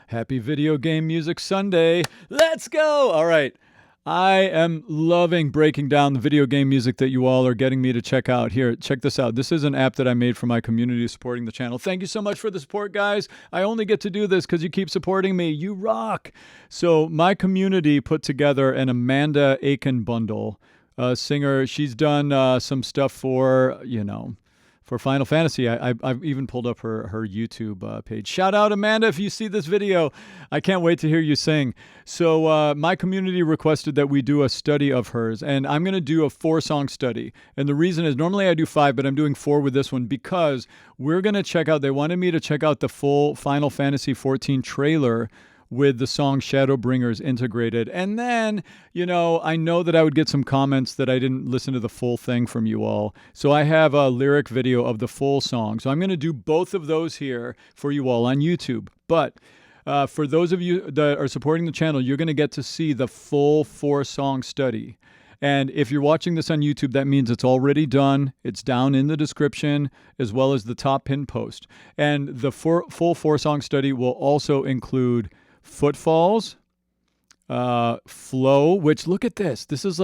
Happy Video Game Music Sunday. Let's go. All right. I am loving breaking down the video game music that you all are getting me to check out. Here, check this out. This is an app that I made for my community supporting the channel. Thank you so much for the support, guys. I only get to do this because you keep supporting me. You rock. So my community put together an Amanda Achen bundle. Singer. She's done some stuff for, for Final Fantasy. I've even pulled up her YouTube page. Shout out, Amanda, if you see this video. I can't wait to hear you sing. So my community requested that we do a study of hers, and I'm going to do a 4-song study. And the reason is normally I do 5, but I'm doing 4 with this one because we're going to check out, they wanted me to check out the full Final Fantasy 14 trailer with the song Shadowbringers integrated. And then, I know that I would get some comments that I didn't listen to the full thing from you all. So I have a lyric video of the full song. So I'm going to do both of those here for you all on YouTube. But for those of you that are supporting the channel, you're going to get to see the full 4-song study. And if you're watching this on YouTube, that means it's already done. It's down in the description as well as the top pin post. And the full 4-song study will also include Footfalls, Flow, which look at this. This is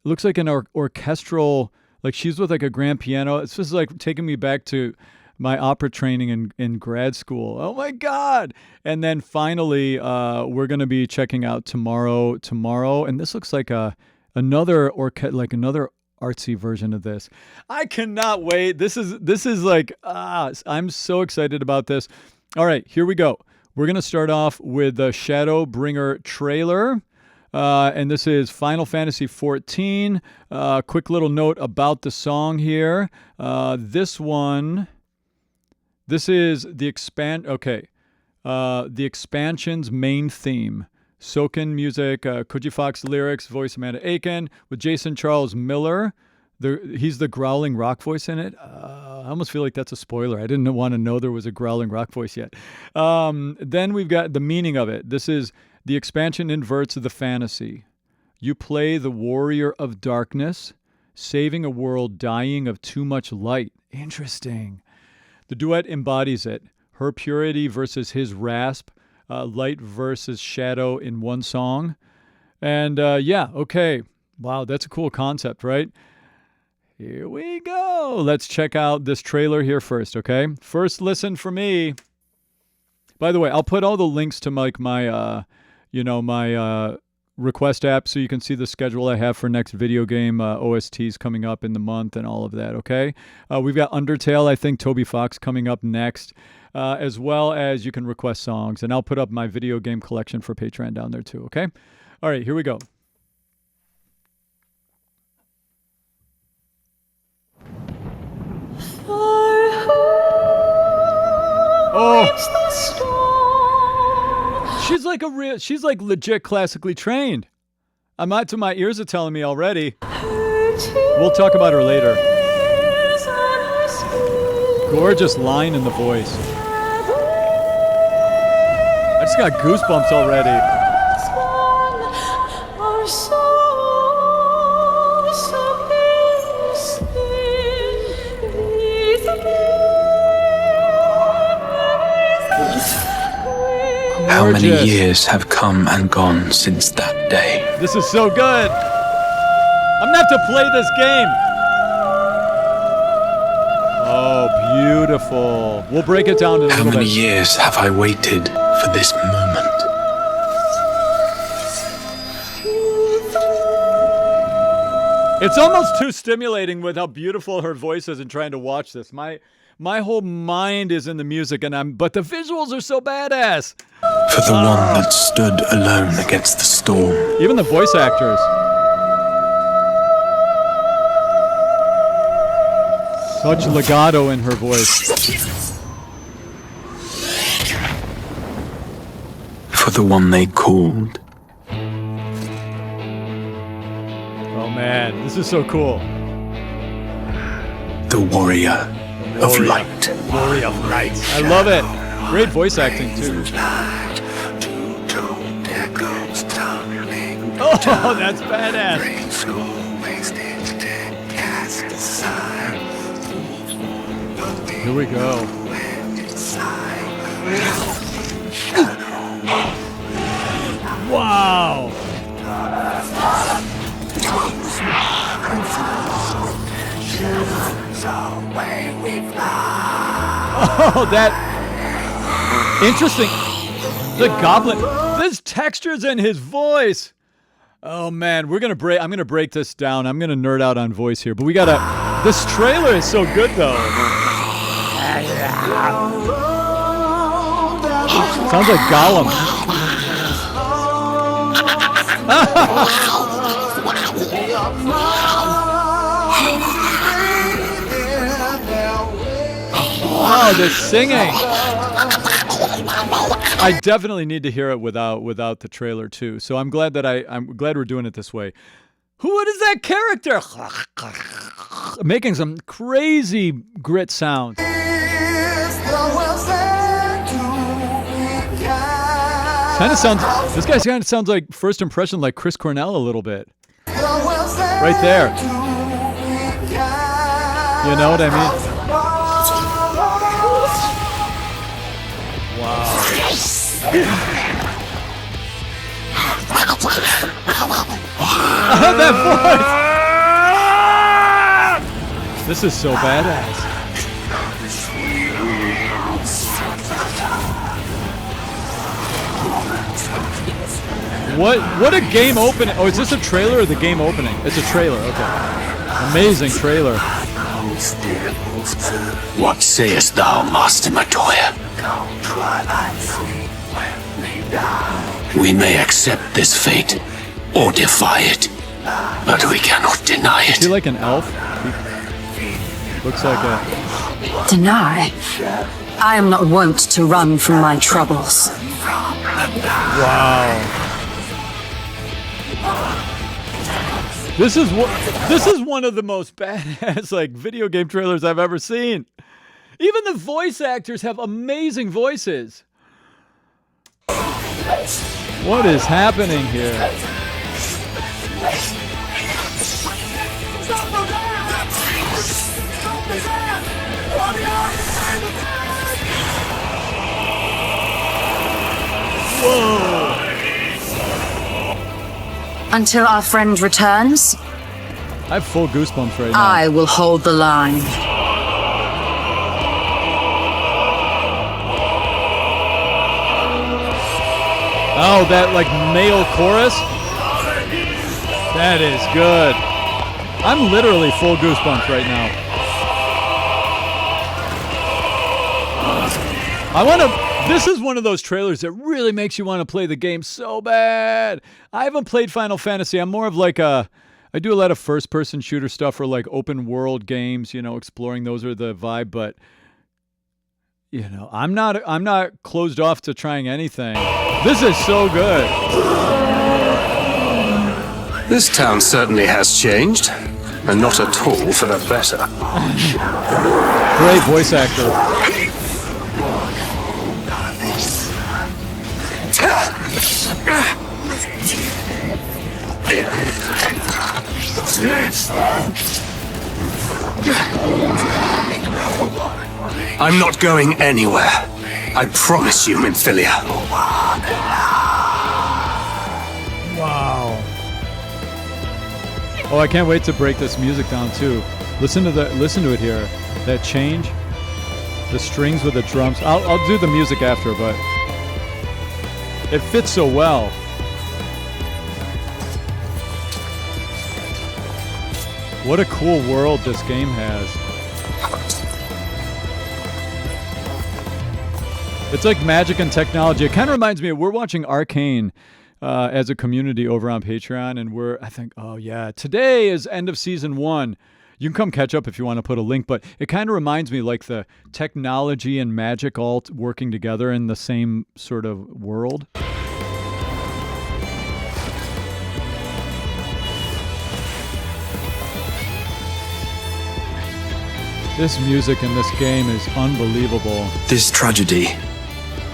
looks like an orchestral, like she's with like a grand piano. It's just like taking me back to my opera training in grad school. Oh my God. And then finally, we're going to be checking out Tomorrow. And this looks like another artsy version of this. I cannot wait. This is like, I'm so excited about this. All right, here we go. We're going to start off with the Shadowbringer trailer, and this is Final Fantasy 14. Quick little note about the song here. This is the expansion's main theme. Soken music, Koji Fox lyrics, voice Amanda Achen, with Jason Charles Miller. He's the growling rock voice in it. I almost feel like that's a spoiler. I didn't want to know there was a growling rock voice yet. Then we've got the meaning of it. This is the expansion inverts the fantasy. You play the warrior of darkness, saving a world dying of too much light. Interesting. The duet embodies it. Her purity versus his rasp. Light versus shadow in one song. And okay. Wow, that's a cool concept, right? Here we go. Let's check out this trailer here first, okay? First listen for me. By the way, I'll put all the links to my request app so you can see the schedule I have for next video game OSTs coming up in the month and all of that, okay? We've got Undertale, I think, Toby Fox coming up next, as well as you can request songs. And I'll put up my video game collection for Patreon down there too, okay? All right, here we go. Oh, she's like legit classically trained. My ears are telling me already. We'll talk about her later. Gorgeous line in the voice. I just got goosebumps already. How many years have come and gone since that day? This is so good. I'm gonna have to play this game. Oh, beautiful. We'll break it down in a little bit. How many years have I waited for this moment? It's almost too stimulating with how beautiful her voice is and trying to watch this. My whole mind is in the music, but the visuals are so badass. For the one that stood alone against the storm. Even the voice actors. Such legato in her voice. For the one they called. Oh man, this is so cool. The warrior of light. Warrior of light. I love it. Great voice acting too. Oh, that's badass. Here we go. Oh, that interesting. The goblin. There's textures in his voice. Oh man, I'm gonna break this down. I'm gonna nerd out on voice here, but we gotta. This trailer is so good though. Sounds like Gollum. Oh, they're singing. I definitely need to hear it without the trailer too. So I'm glad that I'm glad we're doing it this way. What is that character? Making some crazy grit sounds. This guy kind of sounds like first impression like Chris Cornell a little bit. Right there. You know what I mean? Wow. That voice! This is so badass. What a game opening. Oh, is this a trailer or the game opening? It's a trailer, okay. Amazing trailer. What sayest thou, Master Matoya? We may accept this fate or defy it, but we cannot deny it. Is he like an elf? Looks like a... Deny? I am not wont to run from my troubles. Wow. This is one of the most badass like video game trailers I've ever seen. Even the voice actors have amazing voices. What is happening here? Whoa! Until our friend returns, I have full goosebumps right now. I will hold the line. Oh, that like male chorus? That is good. I'm literally full goosebumps right now. This is one of those trailers that really makes you want to play the game so bad. I haven't played Final Fantasy. I'm more of like I do a lot of first-person shooter stuff or like open world games, you know, exploring. Those are the vibe, but you know, I'm not closed off to trying anything. This is so good. This town certainly has changed, and not at all for the better. Great voice actor. I'm not going anywhere. I promise you, Minfilia. Wow. Oh, I can't wait to break this music down too. Listen to it here. That change, the strings with the drums. I'll do the music after, but it fits so well. What a cool world this game has. It's like magic and technology. It kind of reminds me of, we're watching Achen as a community over on Patreon, and oh yeah, today is end of season 1. You can come catch up if you want to put a link, but it kind of reminds me like the technology and magic all working together in the same sort of world. This music in this game is unbelievable. This tragedy,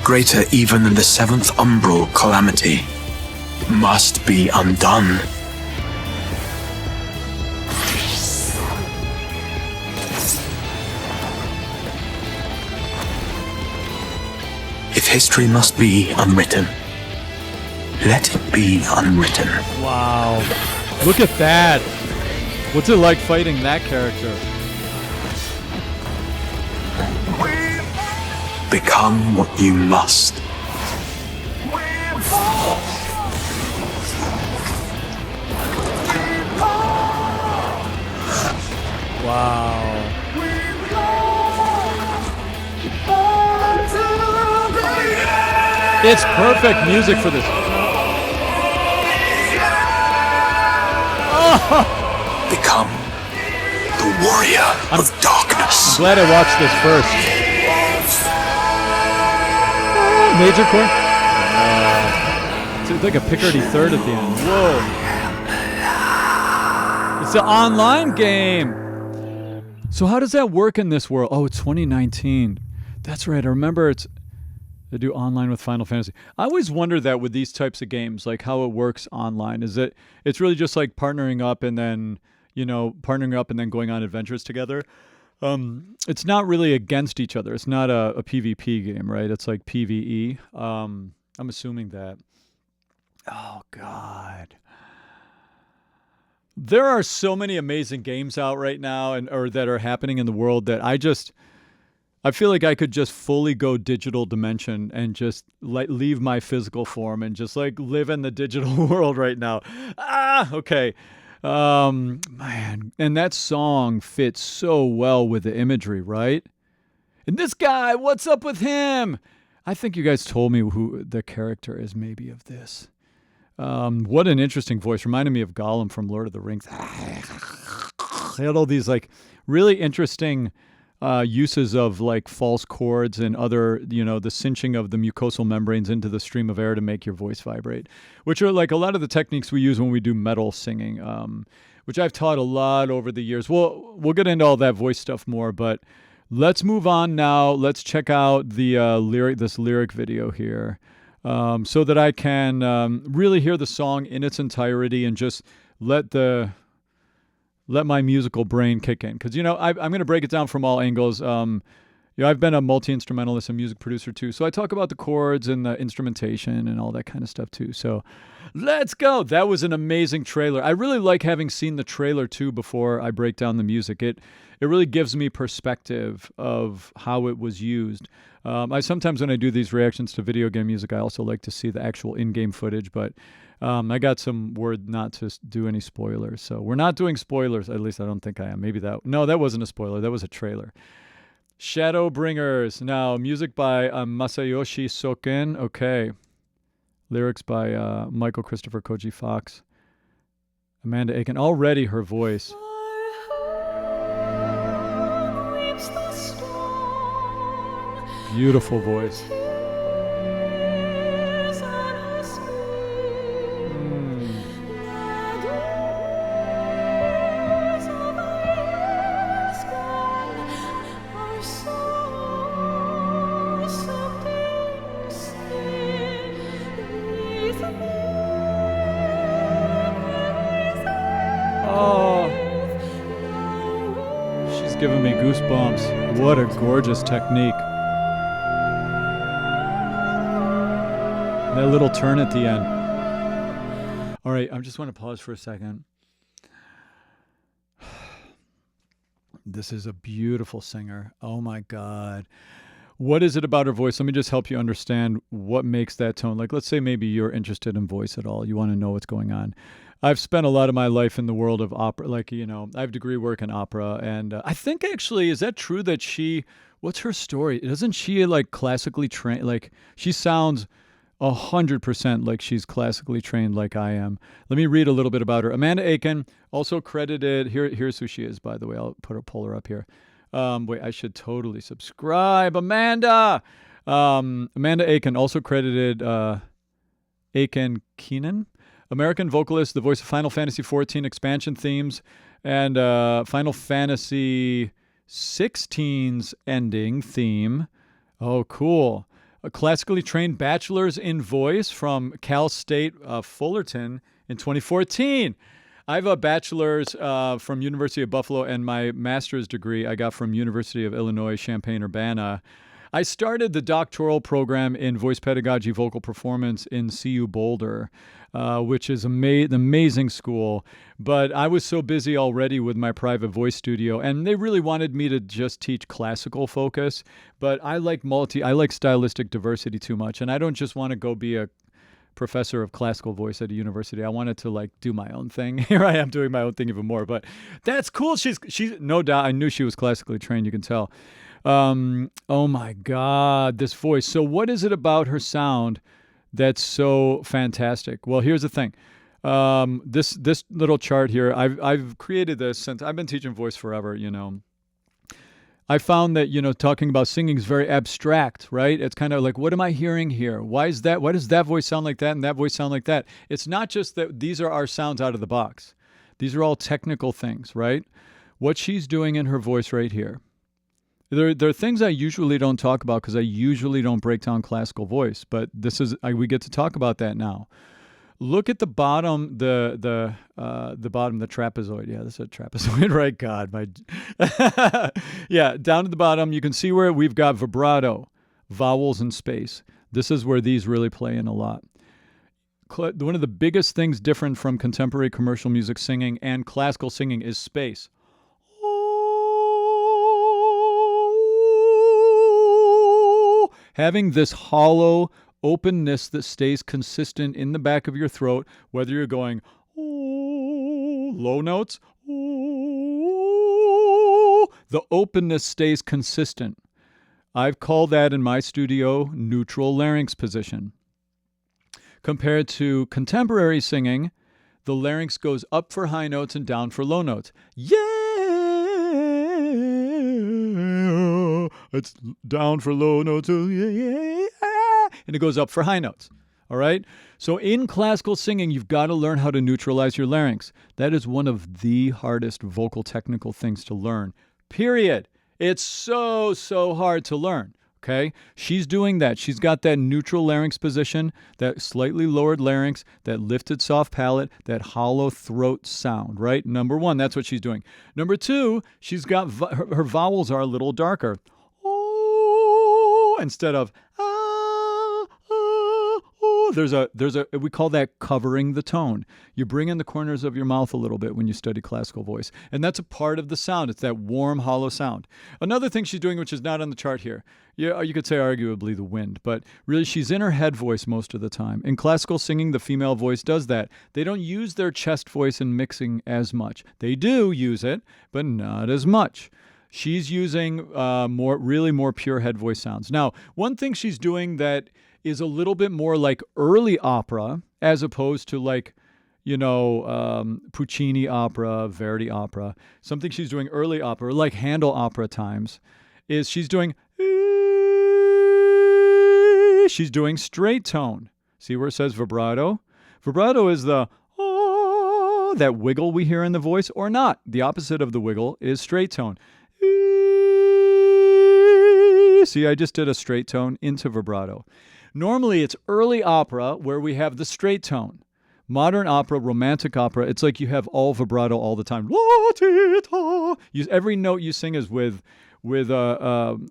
greater even than the 7th umbral calamity, must be undone. If history must be unwritten, let it be unwritten. Wow. Look at that. What's it like fighting that character? Become what you must. Wow. It's perfect music for this. Oh. Become the warrior of darkness. I'm glad I watched this first. Major chord? It's like a Picardy third at the end. Whoa. It's an online game. So how does that work in this world? Oh, it's 2019. That's right. I remember they do online with Final Fantasy. I always wonder that with these types of games, like how it works online. Is it's really just like partnering up and then going on adventures together. It's not really against each other. It's not a PvP game, right? It's like PvE. I'm assuming that. Oh, God. There are so many amazing games out right now or that are happening in the world that I feel like I could just fully go digital dimension and just leave my physical form and just like live in the digital world right now. Okay. Man, and that song fits so well with the imagery, right? And this guy, what's up with him? I think you guys told me who the character is maybe of this. What an interesting voice. Reminded me of Gollum from Lord of the Rings. They had all these like really interesting uses of like false chords and other, the cinching of the mucosal membranes into the stream of air to make your voice vibrate, which are like a lot of the techniques we use when we do metal singing, which I've taught a lot over the years. We'll get into all that voice stuff more, but let's move on now. Let's check out the this lyric video here, so that I can really hear the song in its entirety and just let my musical brain kick in. Because, I'm going to break it down from all angles. I've been a multi-instrumentalist and music producer too. So I talk about the chords and the instrumentation and all that kind of stuff too. So let's go. That was an amazing trailer. I really like having seen the trailer too before I break down the music. It really gives me perspective of how it was used. I sometimes, when I do these reactions to video game music, I also like to see the actual in-game footage, but I got some word not to do any spoilers. So we're not doing spoilers. At least I don't think I am. No, that wasn't a spoiler. That was a trailer. Shadowbringers. Now, music by Masayoshi Soken. Okay. Lyrics by Michael Christopher Koji Fox. Amanda Achen. Already her voice. Beautiful voice. Giving me goosebumps. What a gorgeous technique. That little turn at the end. All right, I just want to pause for a second. This is a beautiful singer. Oh my God. What is it about her voice? Let me just help you understand what makes that tone. Like, let's say maybe you're interested in voice at all. You want to know what's going on. I've spent a lot of my life in the world of opera. Like, I have degree work in opera. And I think actually, is that true that what's her story? Doesn't she like classically train? Like, she sounds 100% like she's classically trained like I am. Let me read a little bit about her. Amanda Achen, also credited, here's who she is, by the way. I'll pull her up here. Wait, I should totally subscribe. Amanda! Amanda Achen, also credited Achen Keenan. American vocalist, the voice of Final Fantasy XIV expansion themes and Final Fantasy XVI's ending theme. Oh, cool. A classically trained bachelor's in voice from Cal State Fullerton in 2014. I have a bachelor's from University of Buffalo, and my master's degree I got from University of Illinois Champaign-Urbana. I started the doctoral program in voice pedagogy, vocal performance in CU Boulder, which is an amazing school. But I was so busy already with my private voice studio, and they really wanted me to just teach classical focus. But I like stylistic diversity too much, and I don't just want to go be a professor of classical voice at a university. I wanted to like do my own thing. Here I am doing my own thing even more, but that's cool. She's no doubt. I knew she was classically trained. You can tell. Oh my God, this voice. So what is it about her sound that's so fantastic? Well, here's the thing. This little chart here, I've created this since I've been teaching voice forever, you know. I found that, you know, talking about singing is very abstract, right? It's kind of like, what am I hearing here? Why does that voice sound like that and that voice sound like that? It's not just that these are our sounds out of the box. These are all technical things, right? What she's doing in her voice right here. There are things I usually don't talk about because I usually don't break down classical voice, but we get to talk about that now. Look at the bottom, the bottom, the trapezoid. Yeah, this is a trapezoid, right? God, yeah, down at the bottom, you can see where we've got vibrato, vowels and space. This is where these really play in a lot. One of the biggest things different from contemporary commercial music singing and classical singing is space. Having this hollow openness that stays consistent in the back of your throat, whether you're going low notes, the openness stays consistent. I've called that in my studio neutral larynx position. Compared to contemporary singing, the larynx goes up for high notes and down for low notes. Yeah! It's down for low notes, yeah, and it goes up for high notes. All right? So in classical singing, you've got to learn how to neutralize your larynx. That is one of the hardest vocal technical things to learn. Period. It's so hard to learn. Okay? She's doing that. She's got that neutral larynx position, that slightly lowered larynx, that lifted soft palate, that hollow throat sound, right? Number one, that's what she's doing. Number two, she's got her vowels are a little darker. Oh, instead of there's a we call that covering the tone. You bring in the corners of your mouth a little bit when you study classical voice, and that's a part of the sound. It's that warm, hollow sound. Another thing she's doing, which is not on the chart here, you could say arguably the wind, but really she's in her head voice most of the time. In classical singing, the female voice does that. They don't use their chest voice in mixing as much. They do use it, but not as much. She's using more pure head voice sounds. Now, one thing she's doing that is a little bit more like early opera as opposed to like, Puccini opera, Verdi opera. Something she's doing early opera, like Handel opera times, is she's doing straight tone. See where it says vibrato? Vibrato is the that wiggle we hear in the voice or not. The opposite of the wiggle is straight tone. See, I just did a straight tone into vibrato. Normally, it's early opera where we have the straight tone. Modern opera, romantic opera, it's like you have all vibrato all the time. Every note you sing is with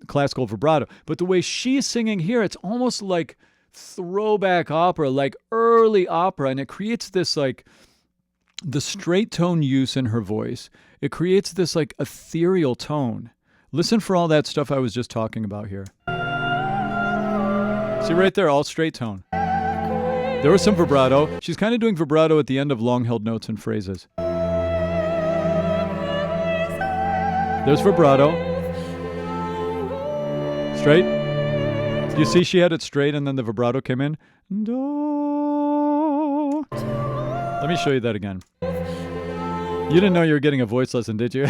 classical vibrato. But the way she's singing here, it's almost like throwback opera, like early opera, and it creates this like the straight tone use in her voice. It creates this like ethereal tone. Listen for all that stuff I was just talking about here. See right there, all straight tone. There was some vibrato. She's kind of doing vibrato at the end of long-held notes and phrases. There's vibrato. Straight. You see she had it straight and then the vibrato came in. Do. Let me show you that again. You didn't know you were getting a voice lesson, did you?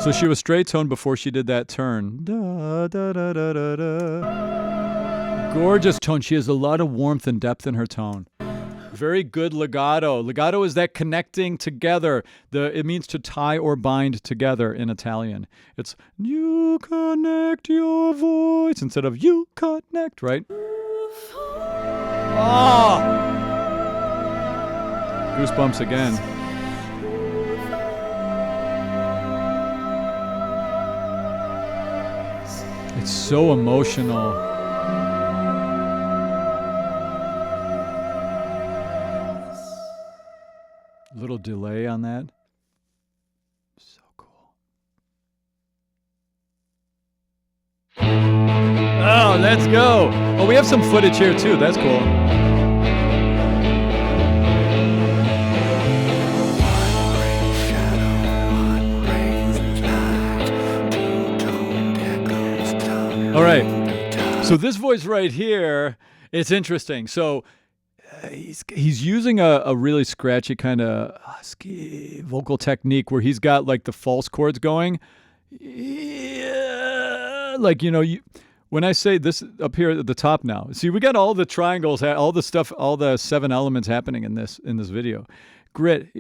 So she was straight tone before she did that turn. Da, da, da, da, da, da. Gorgeous tone. She has a lot of warmth and depth in her tone. Very good legato. Legato is that connecting together. It means to tie or bind together in Italian. It's you connect your voice instead of you connect, right? Ah! Goosebumps again. It's so emotional. Little delay on that. So cool. Oh, let's go. Oh, we have some footage here too. That's cool. All right. So this voice right here, it's interesting. So he's using a really scratchy kind of husky vocal technique where he's got like the false chords going. Yeah, like, you know, when I say this up here at the top now, see, we got all the triangles, all the stuff, all the 7 elements happening in this video. Grit.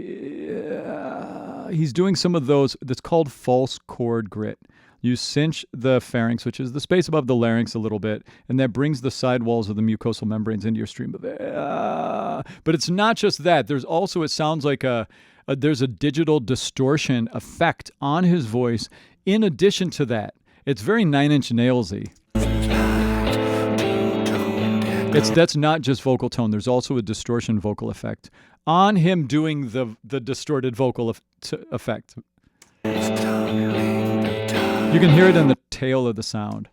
He's doing some of those. That's called false chord grit. You cinch the pharynx, which is the space above the larynx, a little bit, and that brings the side walls of the mucosal membranes into your stream of air. But it's not just that. There's also, it sounds like there's a digital distortion effect on his voice. In addition to that, it's very 9 Inch Nails-y. That's not just vocal tone. There's also a distortion vocal effect on him doing the distorted vocal effect. You can hear it in the tail of the sound.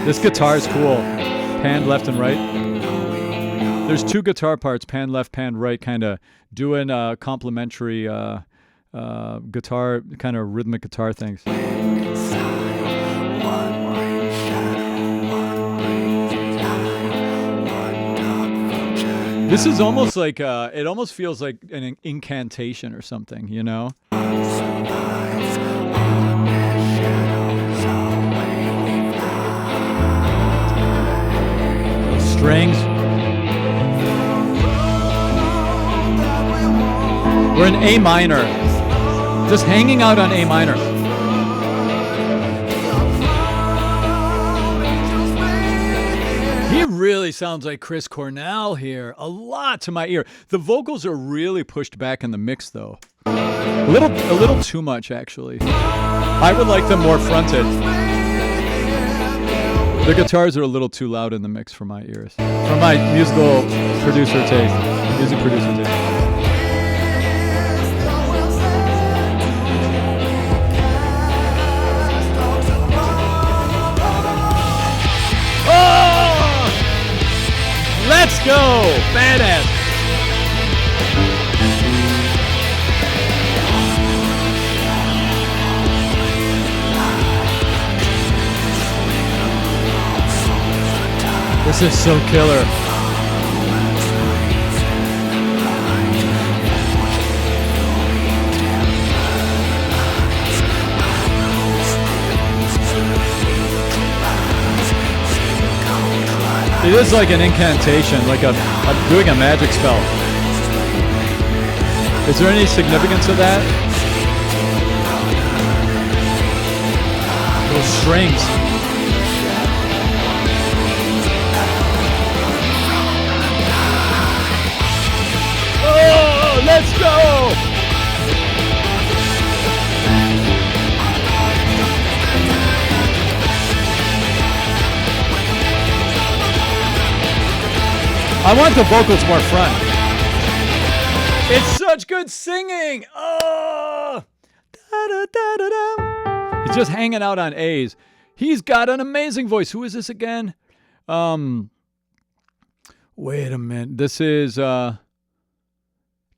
This guitar is cool. Panned left and right. There's 2 guitar parts, pan left, pan right, kind of doing complementary guitar, kind of rhythmic guitar things. This is almost like, it almost feels like an incantation or something, you know? Strings. We're in A minor. Just hanging out on A minor. He really sounds like Chris Cornell here. A lot to my ear. The vocals are really pushed back in the mix, though. A little too much, actually. I would like them more fronted. The guitars are a little too loud in the mix for my ears. For my music producer taste. Oh! Let's go! Badass! This is so killer. It is like an incantation, like I'm doing a magic spell. Is there any significance to that? Those strings. Oh, let's go! I want the vocals more front. It's such good singing. Oh, da, da, da, da, da. He's just hanging out on A's. He's got an amazing voice. Who is this again? Wait a minute. This is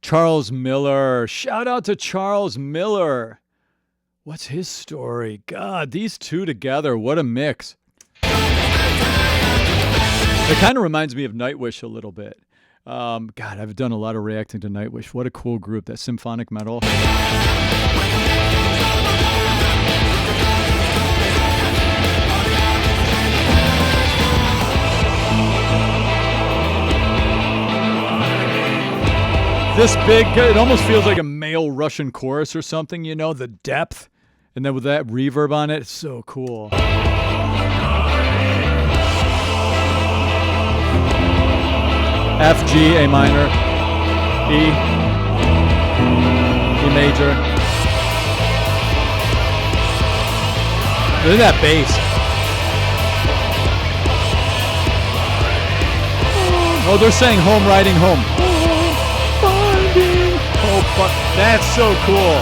Charles Miller. Shout out to Charles Miller. What's his story? God, these two together, what a mix. It kind of reminds me of Nightwish a little bit. God, I've done a lot of reacting to Nightwish. What a cool group, that symphonic metal. This big, it almost feels like a male Russian chorus or something, you know, the depth. And then with that reverb on it, it's so cool. F, G, A minor, E, E major. Look at that bass. Oh, they're saying home riding home. Finding hope. That's so cool.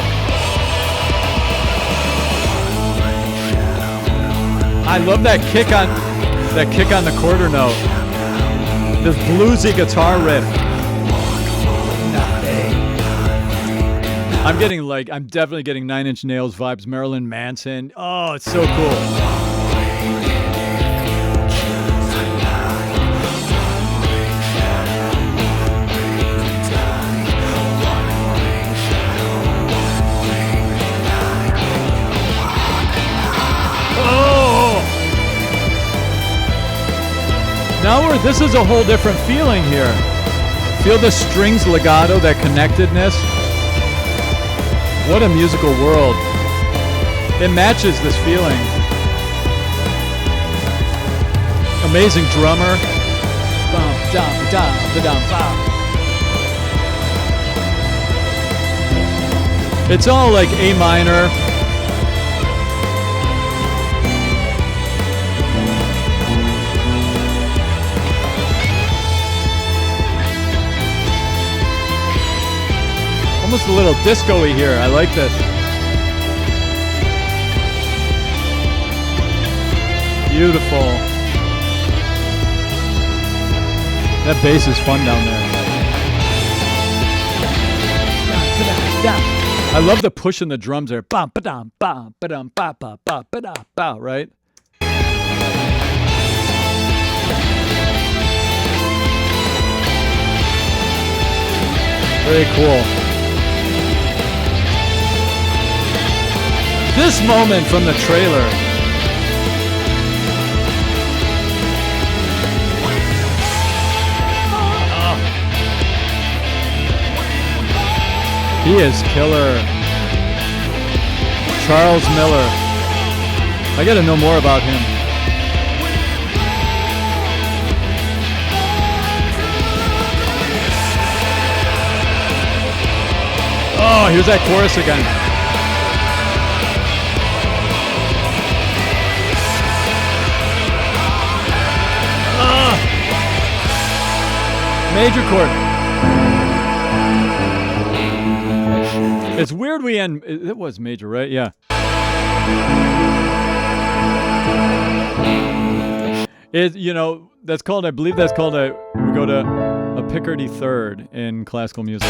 I love that kick on the quarter note. This bluesy guitar riff. I'm definitely getting Nine Inch Nails vibes, Marilyn Manson. Oh, it's so cool. Now this is a whole different feeling here. Feel the strings legato, that connectedness. What a musical world. It matches this feeling. Amazing drummer. Bum, dum, dum, ba-dum, bum. It's all like A minor. Almost a little disco-y here. I like this. Beautiful. That bass is fun down there. I love the push in the drums there. Bum, ba-dum, bum, ba-dum, ba, ba, ba, ba-da, ba, right? Very cool. This moment from the trailer. Oh. He is killer. Charles Miller. I gotta know more about him. Oh, here's that chorus again. Major chord. It's weird we end. It was major, right? Yeah. That's called, I believe that's called we go to a Picardy third in classical music.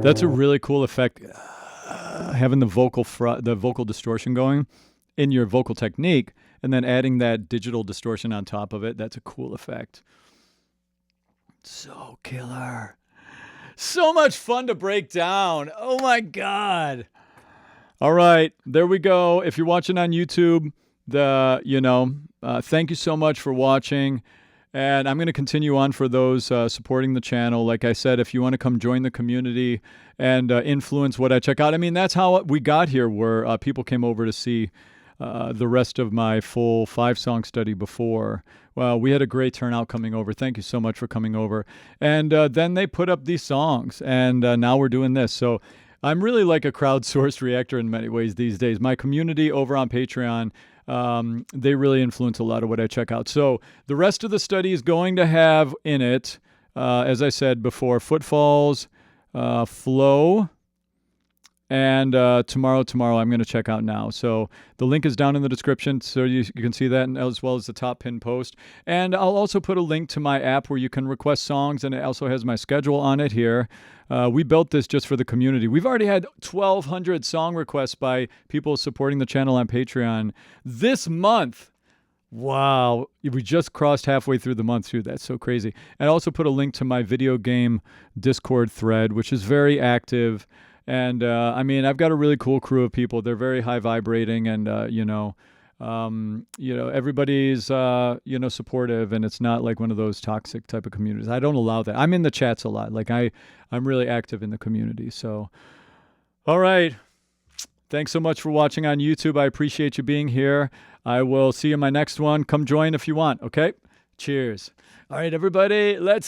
That's a really cool effect. Having the vocal distortion going in your vocal technique, and then adding that digital distortion on top of it. That's a cool effect. So killer. So much fun to break down. Oh my God. All right, there we go. If you're watching on YouTube, thank you so much for watching. And I'm going to continue on for those supporting the channel. Like I said, if you want to come join the community and influence what I check out. I mean, that's how we got here, where people came over to see the rest of my full 5-song study before. Well, we had a great turnout coming over. Thank you so much for coming over. And then they put up these songs, and now we're doing this. So I'm really like a crowdsourced reactor in many ways these days. My community over on Patreon, they really influence a lot of what I check out. So the rest of the study is going to have in it, as I said before, Footfalls, Flow, and tomorrow I'm going to check out now. So the link is down in the description, so you can see that, as well as the top pinned post. And I'll also put a link to my app where you can request songs, and it also has my schedule on it here. We built this just for the community. We've already had 1,200 song requests by people supporting the channel on Patreon this month. Wow. We just crossed halfway through the month too. That's so crazy. And I also put a link to my video game Discord thread, which is very active. And I've got a really cool crew of people. They're very high vibrating, and everybody's supportive, and it's not like one of those toxic type of communities. I don't allow that. I'm in the chats a lot. Like I'm really active in the community. So, all right. Thanks so much for watching on YouTube. I appreciate you being here. I will see you in my next one. Come join if you want, okay? Cheers. All right, everybody, let's